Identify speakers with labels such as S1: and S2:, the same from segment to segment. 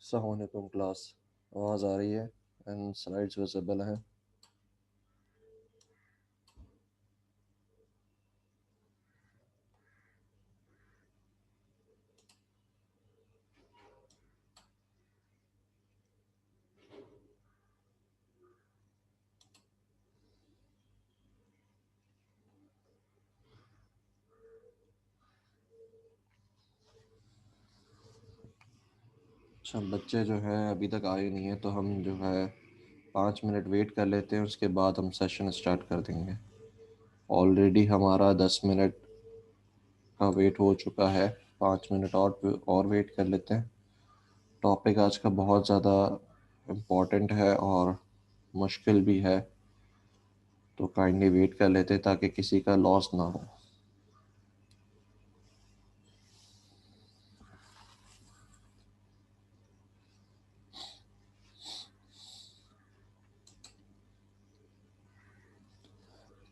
S1: अस्सलाम वालेकुम क्लास। आवाज़ आ रही है एंड स्लाइड्स विजिबल हैं। अच्छा, बच्चे जो है अभी तक आए नहीं हैं तो हम जो है 5 मिनट वेट कर लेते हैं, उसके बाद हम सेशन स्टार्ट कर देंगे। ऑलरेडी हमारा 10 मिनट का वेट हो चुका है। 5 मिनट और वेट कर लेते हैं। टॉपिक आज का बहुत ज़्यादा इम्पोर्टेंट है और मुश्किल भी है, तो काइंडली वेट कर लेते हैं ताकि किसी का लॉस ना हो।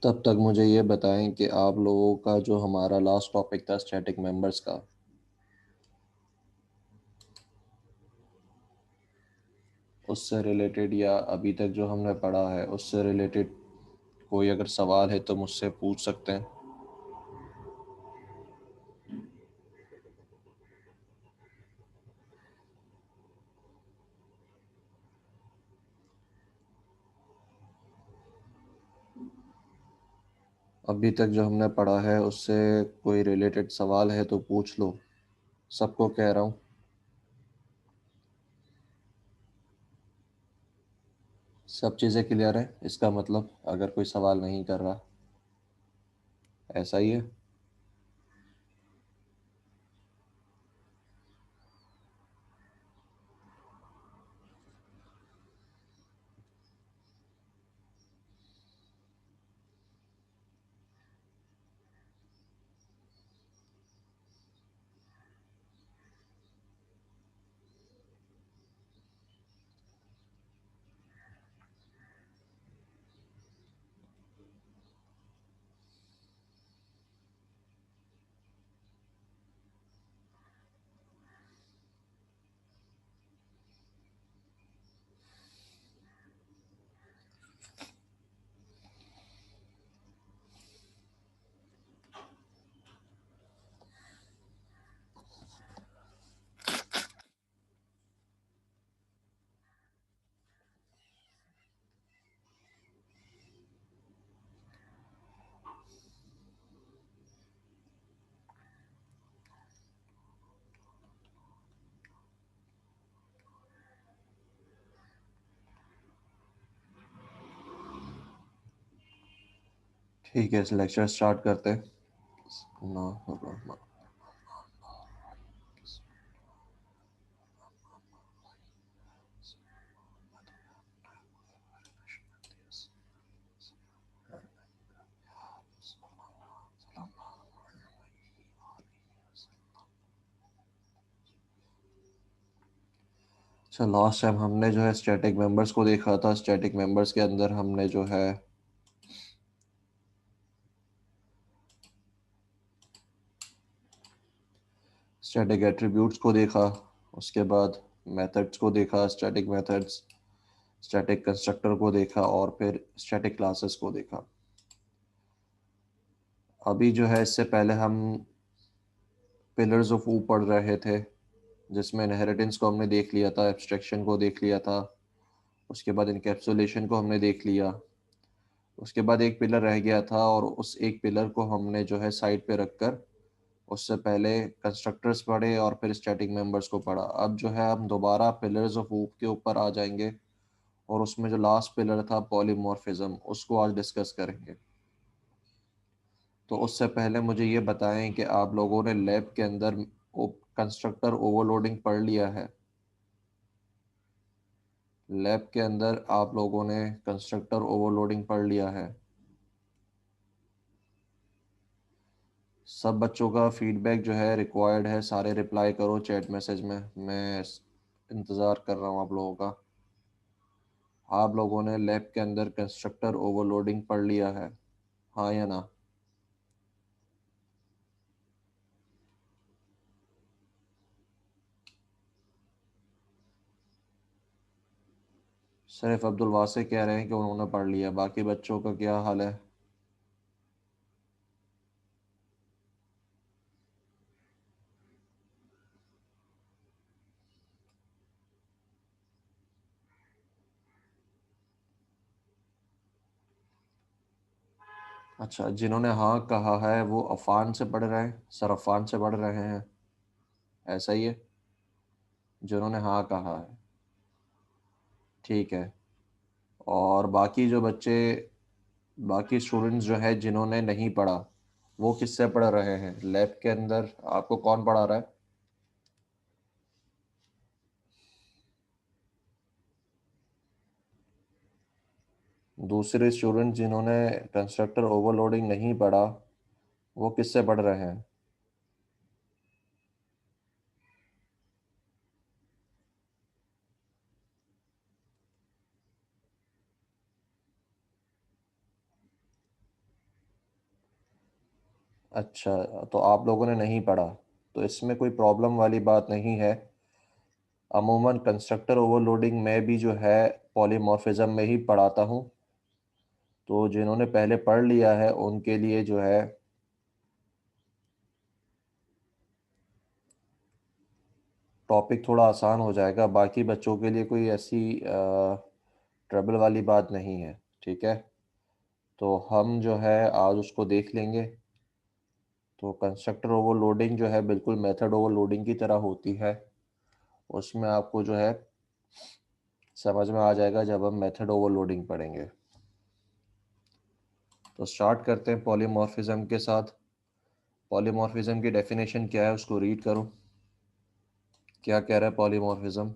S1: तब तक मुझे ये बताएं कि आप लोगों का जो हमारा लास्ट टॉपिक था स्टैटिक मेंबर्स का, उससे रिलेटेड या अभी तक जो हमने पढ़ा है उससे रिलेटेड कोई अगर सवाल है तो मुझसे पूछ सकते हैं। अभी तक जो हमने पढ़ा है उससे कोई रिलेटेड सवाल है तो पूछ लो। सबको कह रहा हूँ। सब चीज़ें क्लियर है, इसका मतलब अगर कोई सवाल नहीं कर रहा, ऐसा ही है। ठीक है, इस लेक्चर स्टार्ट करते हैं। अच्छा, लास्ट टाइम हमने जो है स्टैटिक मेंबर्स को देखा था। स्टैटिक मेंबर्स के अंदर हमने जो है स्टैटिक एट्रीब्यूट्स को देखा, उसके बाद मेथड्स को देखा, स्टैटिक मेथड्स, स्टैटिक कंस्ट्रक्टर को देखा और फिर स्टैटिक क्लासेस को देखा। अभी जो है इससे पहले हम पिलर्स ऑफ ऊ पढ़ रहे थे, जिसमें इनहेरिटेंस को हमने देख लिया था, एब्स्ट्रैक्शन को देख लिया था, उसके बाद इनकैप्सुलेशन को हमने देख लिया। उसके बाद एक पिलर रह गया था और उस एक पिलर को हमने जो है साइड पे रखकर उससे पहले कंस्ट्रक्टर्स पढ़े और फिर स्टैटिक मेंबर्स को पढ़ा। अब जो है हम दोबारा पिलर्स ऑफ ऊप के ऊपर आ जाएंगे और उसमें जो लास्ट पिलर था पॉलीमॉर्फिज्म, उसको आज डिस्कस करेंगे। तो उससे पहले मुझे ये बताएं कि आप लोगों ने लैब के अंदर कंस्ट्रक्टर ओवरलोडिंग पढ़ लिया है? लैब के अंदर आप लोगों ने कंस्ट्रक्टर ओवरलोडिंग पढ़ लिया है? सब बच्चों का फीडबैक जो है रिक्वायर्ड है, सारे रिप्लाई करो चैट मैसेज में, मैं इंतज़ार कर रहा हूँ आप लोगों का। आप लोगों ने लैब के अंदर कंस्ट्रक्टर ओवरलोडिंग पढ़ लिया है, हाँ या ना? सिर्फ अब्दुल वासे कह रहे हैं कि उन्होंने पढ़ लिया, बाकी बच्चों का क्या हाल है? अच्छा, जिन्होंने हाँ कहा है वो अफान से पढ़ रहे हैं, सर अफान से पढ़ रहे हैं, ऐसा ही है? जिन्होंने हाँ कहा है, ठीक है। और बाकी जो बच्चे, बाकी स्टूडेंट्स जो है जिन्होंने नहीं पढ़ा, वो किससे पढ़ रहे हैं? लैब के अंदर आपको कौन पढ़ा रहा है? दूसरे स्टूडेंट जिन्होंने कंस्ट्रक्टर ओवरलोडिंग नहीं पढ़ा, वो किससे पढ़ रहे हैं? अच्छा, तो आप लोगों ने नहीं पढ़ा, तो इसमें कोई प्रॉब्लम वाली बात नहीं है। अमूमन कंस्ट्रक्टर ओवरलोडिंग में भी जो है पॉलीमॉर्फिज्म में ही पढ़ाता हूँ। तो जिन्होंने पहले पढ़ लिया है उनके लिए जो है टॉपिक थोड़ा आसान हो जाएगा, बाकी बच्चों के लिए कोई ऐसी ट्रबल वाली बात नहीं है, ठीक है। तो हम जो है आज उसको देख लेंगे। तो कंस्ट्रक्टर ओवरलोडिंग जो है बिल्कुल मेथड ओवरलोडिंग की तरह होती है। उसमें आपको जो है समझ में आ जाएगा जब हम मेथड ओवरलोडिंग पढ़ेंगे। तो स्टार्ट करते हैं पॉलीमॉर्फिज्म के साथ। पॉलीमॉर्फिज्म की डेफिनेशन क्या है उसको रीड करो, क्या कह रहा है पॉलीमॉर्फिज्म।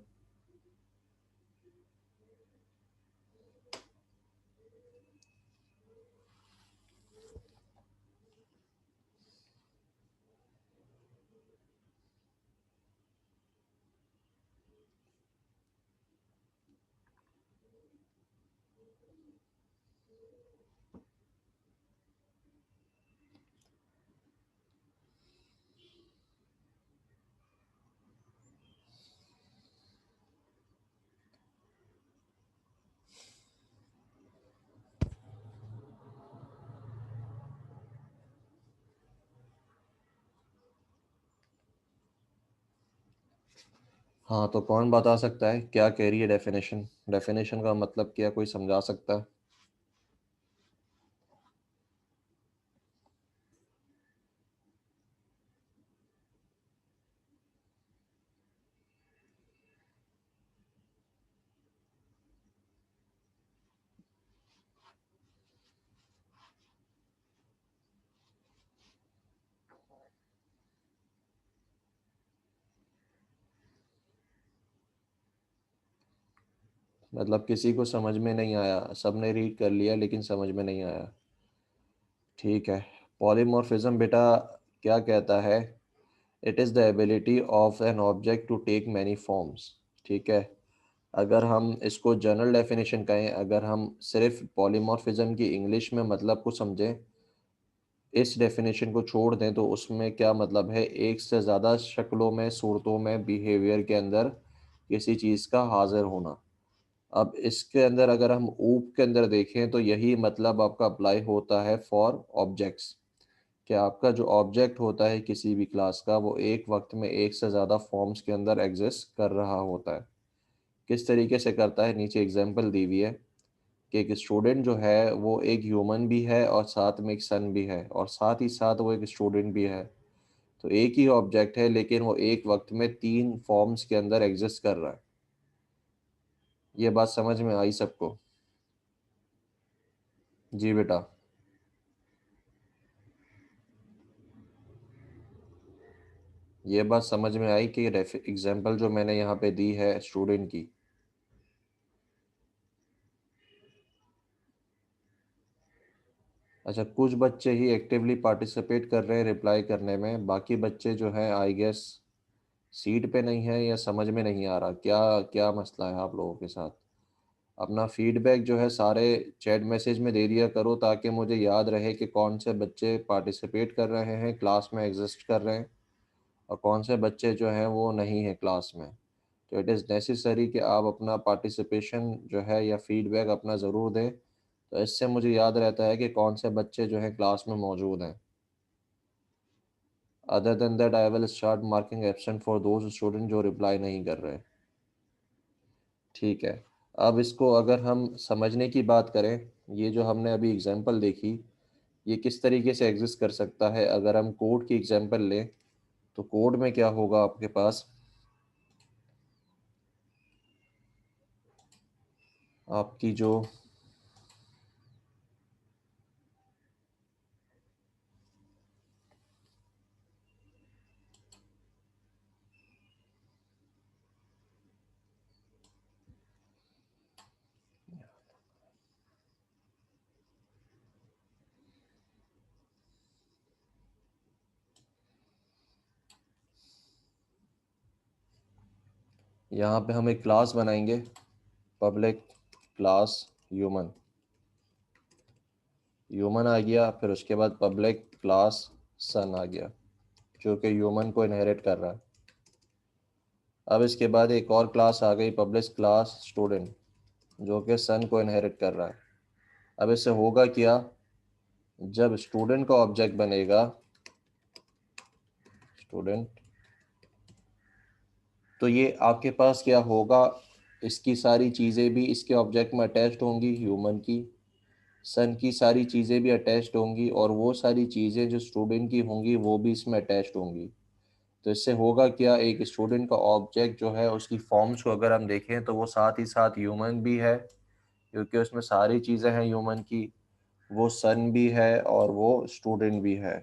S1: हाँ, तो कौन बता सकता है क्या कह रही है डेफिनेशन? डेफिनेशन का मतलब क्या, कोई समझा सकता है? मतलब किसी को समझ में नहीं आया, सबने रीड कर लिया लेकिन समझ में नहीं आया, ठीक है। पॉलीमॉर्फिज्म बेटा क्या कहता है? It is the ability of an object to take many forms, ठीक है। अगर हम इसको जनरल डेफिनेशन कहें, अगर हम सिर्फ पॉलीमॉर्फिज्म की इंग्लिश में मतलब को समझें, इस डेफिनेशन को छोड़ दें, तो उसमें क्या मतलब है? एक से ज़्यादा शक्लों में, सूरतों में, बिहेवियर के अंदर किसी चीज़ का हाजिर होना। अब इसके अंदर अगर हम ऊप के अंदर देखें तो यही मतलब आपका अप्लाई होता है फॉर ऑब्जेक्ट्स, कि आपका जो ऑब्जेक्ट होता है किसी भी क्लास का, वो एक वक्त में एक से ज़्यादा फॉर्म्स के अंदर एग्जिस्ट कर रहा होता है। किस तरीके से करता है, नीचे एग्जांपल दी हुई है कि एक स्टूडेंट जो है वो एक ह्यूमन भी है और साथ में एक सन भी है, और साथ ही साथ वो एक स्टूडेंट भी है। तो एक ही ऑब्जेक्ट है लेकिन वो एक वक्त में तीन फॉर्म्स के अंदर एग्जिस्ट कर रहा है। ये बात समझ में आई सबको? जी बेटा। ये बात समझ में आई कि एग्जाम्पल जो मैंने यहाँ पे दी है स्टूडेंट की। अच्छा, कुछ बच्चे ही एक्टिवली पार्टिसिपेट कर रहे हैं रिप्लाई करने में, बाकी बच्चे जो हैं आई गेस सीट पे नहीं है या समझ में नहीं आ रहा क्या क्या मसला है आप लोगों के साथ। अपना फीडबैक जो है सारे चैट मैसेज में दे दिया करो, ताकि मुझे याद रहे कि कौन से बच्चे पार्टिसिपेट कर रहे हैं, क्लास में एग्जिस्ट कर रहे हैं, और कौन से बच्चे जो हैं वो नहीं है क्लास में। तो इट इज़ नेसेसरी कि आप अपना पार्टिसिपेशन जो है या फीडबैक अपना ज़रूर दें। तो इससे मुझे याद रहता है कि कौन से बच्चे जो हैं क्लास में मौजूद हैं। Other than that I will start marking absent for those student जो रिप्लाई नहीं कर रहे। ठीक है। अब इसको अगर हम समझने की बात करें, ये जो हमने अभी एग्जांपल देखी, ये किस तरीके से एग्जिस्ट कर सकता है। अगर हम कोड की एग्जांपल लें तो कोड में क्या होगा आपके पास, आपकी जो यहाँ पे हम एक क्लास बनाएंगे, पब्लिक क्लास ह्यूमन। ह्यूमन आ गया, फिर उसके बाद पब्लिक क्लास सन आ गया जो कि ह्यूमन को इनहेरिट कर रहा है। अब इसके बाद एक और क्लास आ गई, पब्लिक क्लास स्टूडेंट, जो कि सन को इनहेरिट कर रहा है। अब इससे होगा क्या, जब स्टूडेंट का ऑब्जेक्ट बनेगा स्टूडेंट, तो ये आपके पास क्या होगा, इसकी सारी चीज़ें भी इसके ऑब्जेक्ट में अटैच्ड होंगी, ह्यूमन की, सन की सारी चीज़ें भी अटैच्ड होंगी, और वो सारी चीज़ें जो स्टूडेंट की होंगी वो भी इसमें अटैच्ड होंगी। तो इससे होगा क्या, एक स्टूडेंट का ऑब्जेक्ट जो है उसकी फॉर्म्स को अगर हम देखें तो वो साथ ही साथ ह्यूमन भी है, क्योंकि उसमें सारी चीज़ें हैं ह्यूमन की, वो सन भी है और वो स्टूडेंट भी है।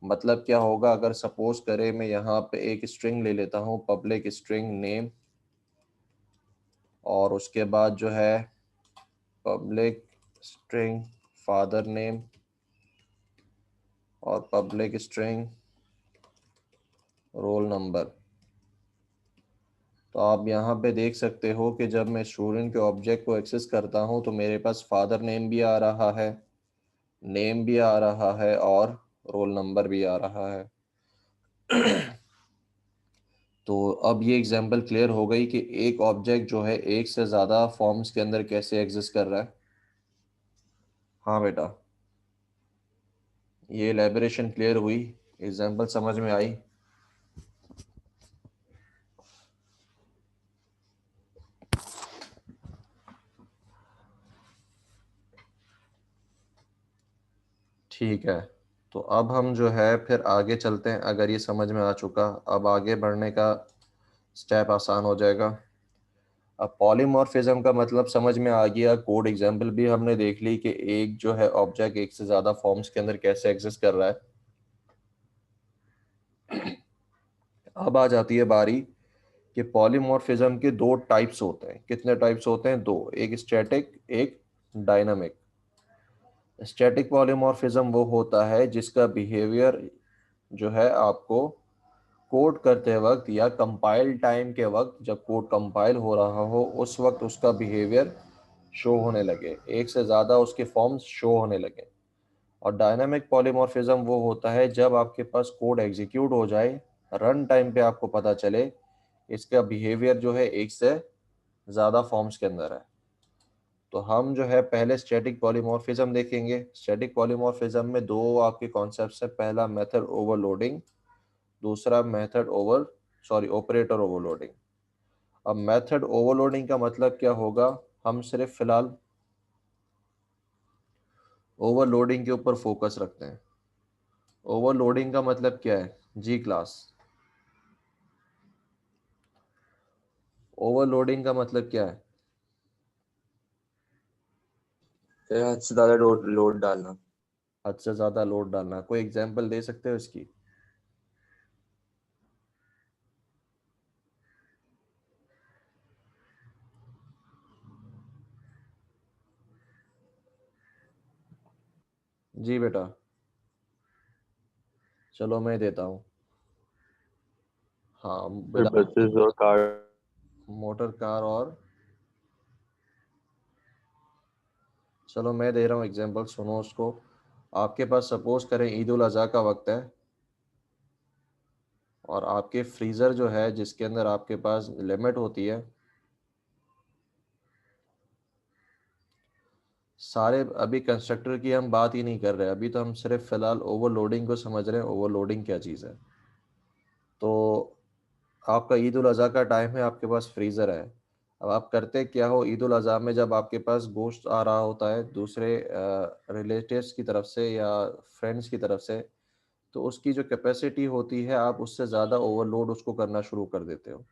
S1: मतलब क्या होगा, अगर सपोज करें मैं यहाँ पे एक स्ट्रिंग ले लेता हूँ, पब्लिक स्ट्रिंग नेम, और उसके बाद जो है पब्लिक स्ट्रिंग फादर नेम, और पब्लिक स्ट्रिंग रोल नंबर। तो आप यहाँ पे देख सकते हो कि जब मैं स्टूडेंट के ऑब्जेक्ट को एक्सेस करता हूँ तो मेरे पास फादर नेम भी आ रहा है, नेम भी आ रहा है, और रोल नंबर भी आ रहा है। तो अब ये एग्जांपल क्लियर हो गई कि एक ऑब्जेक्ट जो है एक से ज़्यादा फॉर्म्स के अंदर कैसे एग्जिस्ट कर रहा है। हाँ बेटा, ये एलेबोरेशन क्लियर हुई, एग्जांपल समझ में आई। ठीक है, तो अब हम जो है फिर आगे चलते हैं। अगर ये समझ में आ चुका, अब आगे बढ़ने का स्टेप आसान हो जाएगा। अब पॉलीमॉर्फिज्म का मतलब समझ में आ गया, कोड एग्जांपल भी हमने देख ली कि एक जो है ऑब्जेक्ट एक से ज़्यादा फॉर्म्स के अंदर कैसे एग्जिस्ट कर रहा है। अब आ जाती है बारी कि पॉलीमॉर्फिज्म के दो टाइप्स होते हैं। कितने टाइप्स होते हैं? दो, एक स्टैटिक, एक डायनामिक। स्टैटिक पॉलीमॉर्फिज्म वो होता है जिसका बिहेवियर जो है आपको कोड करते वक्त या कंपाइल टाइम के वक्त, जब कोड कंपाइल हो रहा हो उस वक्त उसका बिहेवियर शो होने लगे, एक से ज़्यादा उसके फॉर्म्स शो होने लगे। और डायनामिक पॉलीमॉर्फिज्म वो होता है जब आपके पास कोड एग्जीक्यूट हो जाए, रन टाइम पे आपको पता चले इसका बिहेवियर जो है एक से ज़्यादा फॉर्म्स के अंदर है। तो हम जो है पहले स्टैटिक पॉलीमॉर्फिज्म देखेंगे। स्टैटिक पॉलीमॉर्फिज्म में दो आपके कॉन्सेप्ट्स है, पहला मेथड ओवरलोडिंग, दूसरा method over sorry operator overloading. अब मेथड ओवरलोडिंग का मतलब क्या होगा, हम सिर्फ फिलहाल ओवरलोडिंग के ऊपर फोकस रखते हैं। ओवरलोडिंग का मतलब क्या है जी क्लास? ओवरलोडिंग का मतलब क्या है?
S2: हद से ज्यादा लोड लोड डालना।
S1: हद से ज्यादा लोड डालना। कोई एग्जांपल दे सकते हो इसकी? जी बेटा, चलो मैं देता हूँ। हाँ,
S2: फिर
S1: विदाउट
S2: बसेस और कार।
S1: मोटर कार, और चलो मैं दे रहा हूँ एग्जांपल, सुनो उसको। आपके पास सपोज करें ईद उल अजहा का वक्त है, और आपके फ्रीज़र जो है जिसके अंदर आपके पास लिमिट होती है, सारे अभी कंस्ट्रक्टर की हम बात ही नहीं कर रहे, अभी तो हम सिर्फ फिलहाल ओवरलोडिंग को समझ रहे हैं, ओवरलोडिंग क्या चीज़ है। तो आपका ईद उल अज़हा का टाइम है, आपके पास फ्रीज़र है। अब आप करते क्या हो, ईद उल अज़हा में जब आपके पास गोश्त आ रहा होता है दूसरे रिलेटिव्स की तरफ से या फ्रेंड्स की तरफ से, तो उसकी जो कैपेसिटी होती है आप उससे ज़्यादा ओवरलोड उसको करना शुरू कर देते हो।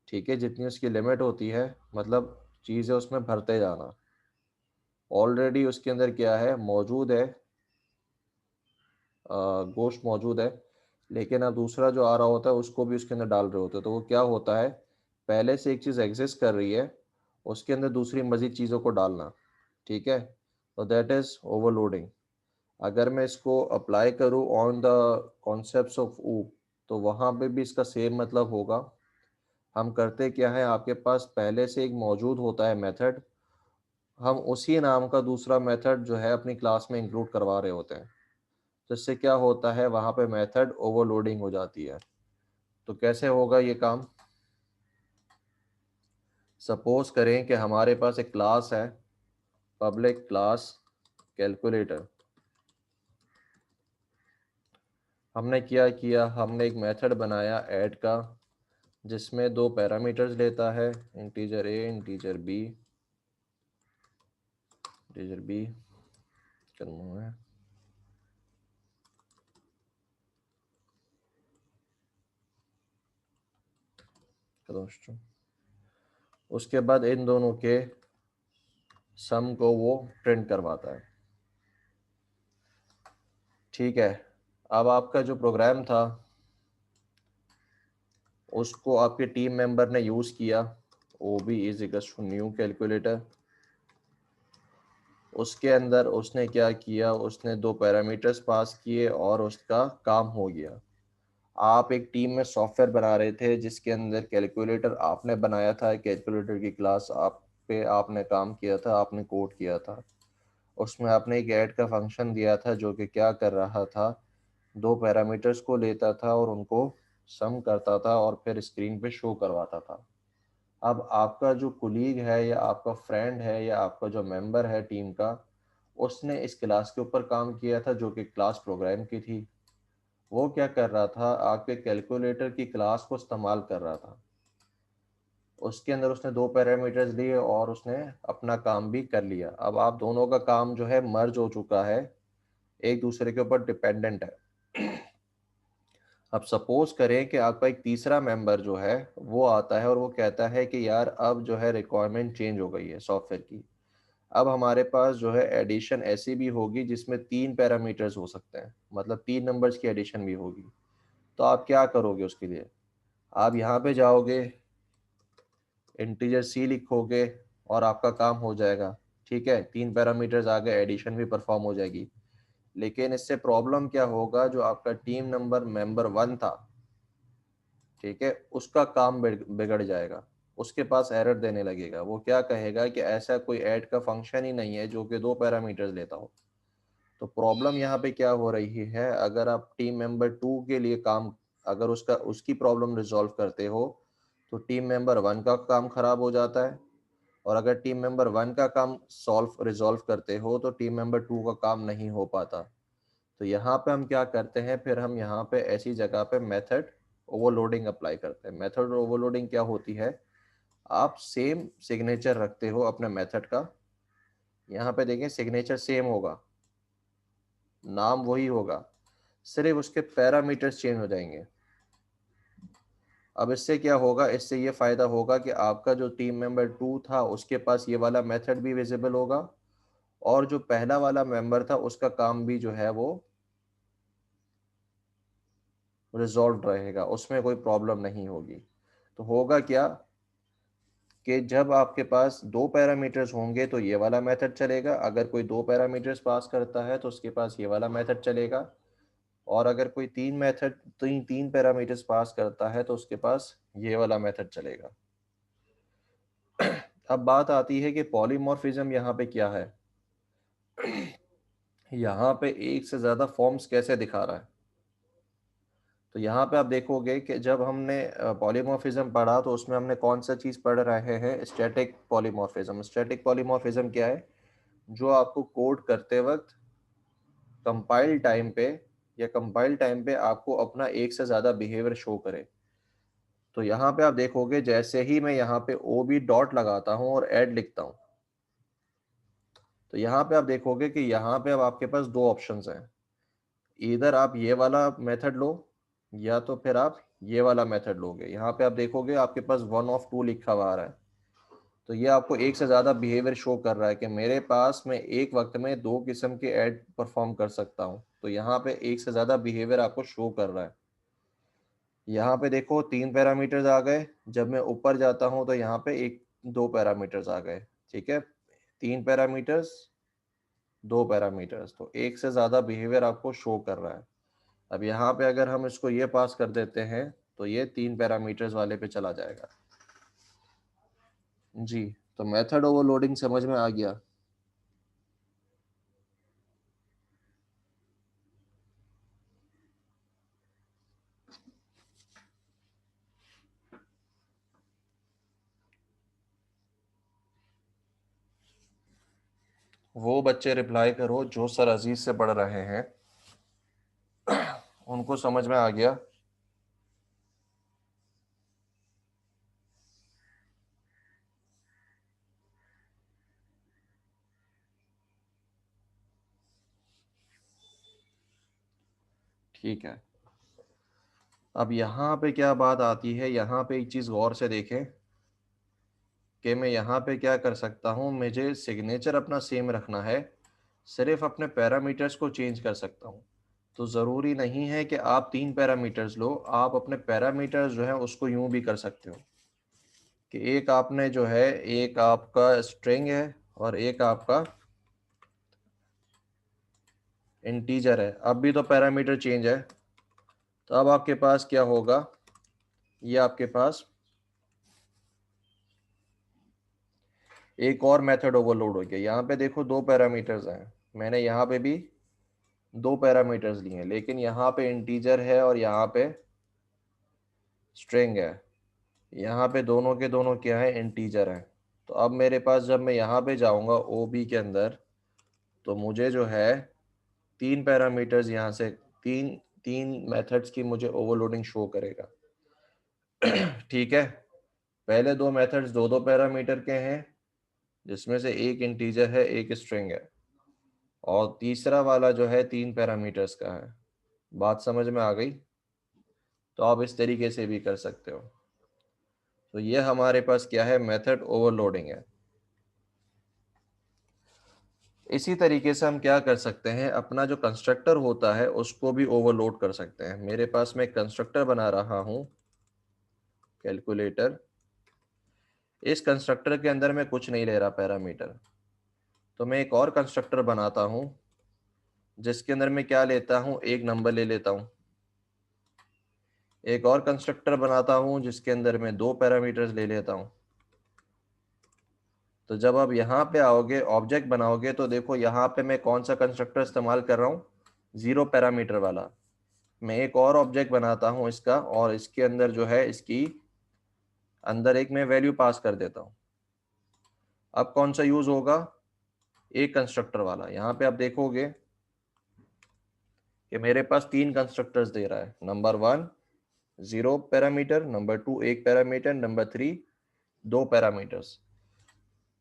S1: ठीक है, जितनी उसकी लिमिट होती है, मतलब चीज़ें उसमें भरते जाना। ऑलरेडी उसके अंदर क्या है मौजूद है, गोश्त मौजूद है, लेकिन अब दूसरा जो आ रहा होता है उसको भी उसके अंदर डाल रहे होते हैं, तो वो क्या होता है, पहले से एक चीज़ एग्जिस्ट कर रही है, उसके अंदर दूसरी मज़ीद चीज़ों को डालना। ठीक है, तो दैट इज़ ओवरलोडिंग। अगर मैं इसको अप्लाई करूँ ऑन द कॉन्सेप्ट्स ऑफ ऊप, तो वहाँ पे भी इसका सेम मतलब होगा। हम करते क्या है, आपके पास पहले से एक मौजूद होता है मेथड, हम उसी नाम का दूसरा मेथड जो है अपनी क्लास में इंक्लूड करवा रहे होते हैं, तो इससे क्या होता है वहाँ पे मेथड ओवरलोडिंग हो जाती है। तो कैसे होगा ये काम, सपोज करें कि हमारे पास एक क्लास है, पब्लिक क्लास कैलकुलेटर। हमने क्या किया, हमने एक मेथड बनाया ऐड का, जिसमें दो पैरामीटर्स लेता है, integer a integer b, integer b करना है। उसके बाद इन दोनों के सम को वो प्रिंट करवाता है। ठीक है, अब आपका जो प्रोग्राम था उसको आपके टीम मेंबर ने यूज़ किया, o b is equals to new calculator. उसके अंदर उसने क्या किया, उसने दो पैरामीटर्स पास किए और उसका काम हो गया। आप एक टीम में सॉफ्टवेयर बना रहे थे जिसके अंदर कैलकुलेटर आपने बनाया था, कैलकुलेटर की क्लास आप पे आपने काम किया था, आपने कोड किया था। उसमें आपने एक ऐड का फंक्शन दिया था जो कि क्या कर रहा था, दो पैरामीटर्स को लेता था और उनको सम करता था और फिर स्क्रीन पे शो करवाता था। अब आपका जो कुलीग है या आपका फ्रेंड है या आपका जो मेंबर है टीम का, उसने इस क्लास के ऊपर काम किया था जो कि क्लास प्रोग्राम की थी। वो क्या कर रहा था, आपके कैलकुलेटर की क्लास को इस्तेमाल कर रहा था, उसके अंदर उसने दो पैरामीटर्स लिए और उसने अपना काम भी कर लिया। अब आप दोनों का काम जो है मर्ज हो चुका है, एक दूसरे के ऊपर डिपेंडेंट है। अब सपोज करें कि आपका एक तीसरा मेंबर जो है वो आता है और वो कहता है कि यार अब जो है रिक्वायरमेंट चेंज हो गई है सॉफ्टवेयर की, अब हमारे पास जो है एडिशन ऐसी भी होगी जिसमें तीन पैरामीटर्स हो सकते हैं, मतलब तीन नंबर्स की एडिशन भी होगी। तो आप क्या करोगे उसके लिए, आप यहाँ पे जाओगे, इंटीजर सी लिखोगे और आपका काम हो जाएगा। ठीक है, तीन पैरामीटर्स आ गए, एडिशन भी परफॉर्म हो जाएगी। लेकिन इससे प्रॉब्लम क्या होगा, जो आपका टीम नंबर मेंबर वन था, ठीक है, उसका काम बिगड़ जाएगा, उसके पास एरर देने लगेगा। वो क्या कहेगा कि ऐसा कोई ऐड का फंक्शन ही नहीं है जो कि दो पैरामीटर्स लेता हो। तो प्रॉब्लम यहाँ पे क्या हो रही है, अगर आप टीम मेंबर टू के लिए काम, अगर उसकी प्रॉब्लम रिजॉल्व करते हो तो टीम मेंबर वन का काम खराब हो जाता है, और अगर टीम मेंबर वन का काम रिजॉल्व करते हो तो टीम मेंबर टू का काम नहीं हो पाता। तो यहाँ पे हम क्या करते हैं, फिर हम यहाँ पे ऐसी जगह पे मेथड ओवरलोडिंग अप्लाई करते हैं। मेथड ओवरलोडिंग क्या होती है, आप सेम सिग्नेचर रखते हो अपने मेथड का, यहाँ पे देखें सिग्नेचर सेम होगा, नाम वही होगा, सिर्फ उसके पैरामीटर्स चेंज हो जाएंगे। अब इससे क्या होगा, इससे ये फायदा होगा कि आपका जो टीम मेंबर टू था उसके पास ये वाला मेथड भी विजिबल होगा, और जो पहला वाला मेंबर था उसका काम भी जो है वो रिजॉल्व रहेगा, उसमें कोई प्रॉब्लम नहीं होगी। तो होगा क्या कि जब आपके पास दो पैरामीटर्स होंगे तो ये वाला मेथड चलेगा, अगर कोई दो पैरामीटर्स पास करता है तो उसके पास ये वाला मेथड चलेगा, और अगर कोई तीन पैरामीटर्स पास करता है तो उसके पास ये वाला मेथड चलेगा। अब बात आती है कि पॉलीमॉर्फिज्म यहाँ पे क्या है। यहाँ पे एक से ज्यादा फॉर्म्स कैसे दिखा रहा है, तो यहाँ पे आप देखोगे कि जब हमने पॉलीमॉर्फिज्म पढ़ा तो उसमें हमने कौन सा चीज़ पढ़ रहे हैं, स्टैटिक पॉलीमॉर्फिज्म। स्टैटिक पॉलीमॉर्फिज्म क्या है? जो आपको कोड करते वक्त कंपाइल टाइम पे या कंपाइल टाइम पे आपको अपना एक से ज़्यादा बिहेवियर शो करे। तो यहाँ पे आप देखोगे जैसे ही मैं यहाँ पे ओ बी डॉट लगाता हूँ और ऐड लिखता हूँ, तो यहाँ पे आप देखोगे कि यहाँ पे अब आपके पास दो ऑप्शंस हैं। इधर आप ये वाला मेथड लो या तो फिर आप ये वाला मेथड लोगे। यहाँ पे आप देखोगे आपके पास 1 of 2 लिखा हुआ आ रहा है। तो ये आपको एक से ज़्यादा बिहेवियर शो कर रहा है कि मेरे पास मैं एक वक्त में दो किस्म के ऐड परफॉर्म कर सकता हूँ। तो यहाँ पे एक से ज़्यादा बिहेवियर आपको शो कर रहा है। यहाँ पे देखो 3 पैरामीटर्स आ गए। जब मैं ऊपर जाता हूँ तो यहाँ पे 2 पैरामीटर्स आ गए। ठीक है, 3 पैरामीटर्स, 2 पैरामीटर्स, तो एक से ज़्यादा बिहेवियर आपको शो कर रहा है। अब यहाँ पे अगर हम इसको ये पास कर देते हैं तो ये 3 पैरामीटर्स वाले पे चला जाएगा। जी, तो मेथड ओवरलोडिंग समझ में आ गया। वो बच्चे रिप्लाई करो जो सर अजीज से पढ़ रहे हैं, उनको समझ में आ गया। ठीक है, अब यहाँ पे क्या बात आती है, यहाँ पे एक चीज़ गौर से देखें कि मैं यहाँ पे क्या कर सकता हूँ। मुझे सिग्नेचर अपना सेम रखना है, सिर्फ अपने पैरामीटर्स को चेंज कर सकता हूँ। तो ज़रूरी नहीं है कि आप 3 पैरामीटर्स लो, आप अपने पैरामीटर्स जो है उसको यूं भी कर सकते हो कि एक आपने जो है, एक आपका स्ट्रिंग है और एक आपका इंटीजर है। अब भी तो पैरामीटर चेंज है, तो अब आपके पास क्या होगा, ये आपके पास एक और मेथड ओवरलोड हो गया। यहाँ पे देखो 2 पैरामीटर्स हैं, मैंने यहाँ पे भी 2 पैरामीटर्स लिए हैं, लेकिन यहाँ पे इंटीजर है और यहाँ पे स्ट्रिंग है। यहाँ पे दोनों के दोनों क्या है, इंटीजर है। तो अब मेरे पास जब मैं यहाँ पे जाऊँगा ओ बी के अंदर, तो मुझे जो है 3 पैरामीटर्स यहाँ से, तीन तीन मेथड्स की मुझे ओवरलोडिंग शो करेगा। ठीक है, पहले दो मेथड्स 2-2 पैरामीटर के हैं, जिसमें से एक इंटीजर है एक स्ट्रिंग है, और तीसरा वाला जो है 3 पैरामीटर्स का है। बात समझ में आ गई? तो आप इस तरीके से भी कर सकते हो। तो ये हमारे पास क्या है, मेथड ओवरलोडिंग है। इसी तरीके से हम क्या कर सकते हैं, अपना जो कंस्ट्रक्टर होता है उसको भी ओवरलोड कर सकते हैं। मेरे पास मैं कंस्ट्रक्टर बना रहा हूँ, कैलकुलेटर। इस कंस्ट्रक्टर के अंदर मैं कुछ नहीं ले रहा पैरामीटर, तो मैं एक और कंस्ट्रक्टर बनाता हूँ जिसके अंदर मैं क्या लेता हूँ, एक नंबर ले लेता हूँ। एक और कंस्ट्रक्टर बनाता हूँ जिसके अंदर मैं 2 पैरामीटर्स ले लेता हूँ। तो जब आप यहाँ पे आओगे, ऑब्जेक्ट बनाओगे, तो देखो यहाँ पे मैं कौन सा कंस्ट्रक्टर इस्तेमाल कर रहा हूँ, 0 पैरामीटर वाला। मैं एक और ऑब्जेक्ट बनाता हूँ इसका, और इसके अंदर जो है, इसकी अंदर एक मैं वैल्यू पास कर देता हूँ। अब कौन सा यूज होगा, एक कंस्ट्रक्टर वाला। यहाँ पे आप देखोगे कि मेरे पास 3 कंस्ट्रक्टर्स दे रहा है। Number 1 0 parameter, number 2 1 parameter, number 3 2 parameters.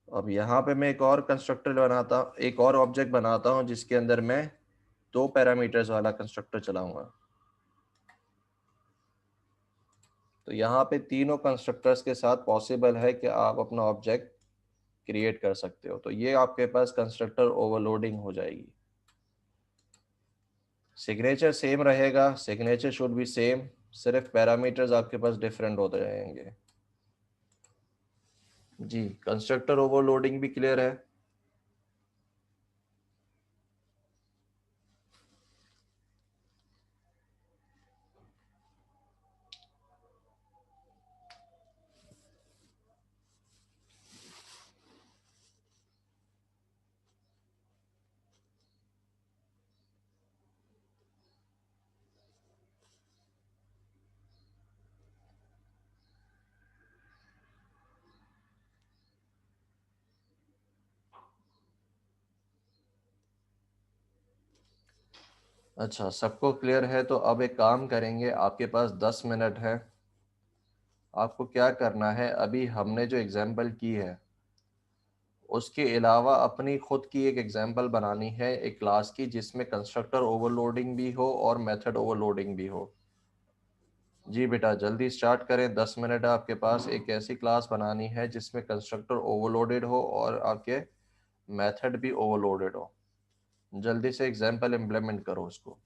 S1: अब यहाँ पे मैं एक और कंस्ट्रक्टर बनाता, एक और ऑब्जेक्ट बनाता हूँ जिसके अंदर मैं 2 पैरामीटर्स वाला कंस्ट्रक्टर चलाऊंगा। तो यहाँ पे तीनों कंस्ट्रक्टर्स के साथ पॉसिबल है कि आप अपना ऑब्जेक्ट क्रिएट कर सकते हो। तो ये आपके पास कंस्ट्रक्टर ओवरलोडिंग हो जाएगी। सिग्नेचर सेम रहेगा, सिग्नेचर शुड बी सेम, सिर्फ पैरामीटर्स आपके पास डिफरेंट होते रहेंगे। जी, कंस्ट्रक्टर ओवरलोडिंग भी क्लियर है। अच्छा, सबको क्लियर है? तो अब एक काम करेंगे, आपके पास 10 मिनट है। आपको क्या करना है, अभी हमने जो एग्जाम्पल की है उसके अलावा अपनी खुद की एक एग्जाम्पल बनानी है एक क्लास की, जिसमें कंस्ट्रक्टर ओवरलोडिंग भी हो और मेथड ओवरलोडिंग भी हो। जी बेटा, जल्दी स्टार्ट करें, 10 मिनट है आपके पास। एक ऐसी क्लास बनानी है जिसमें कंस्ट्रक्टर ओवरलोडेड हो और आपके मेथड भी ओवरलोडेड हो। जल्दी से एग्जाम्पल इम्प्लीमेंट करो उसको।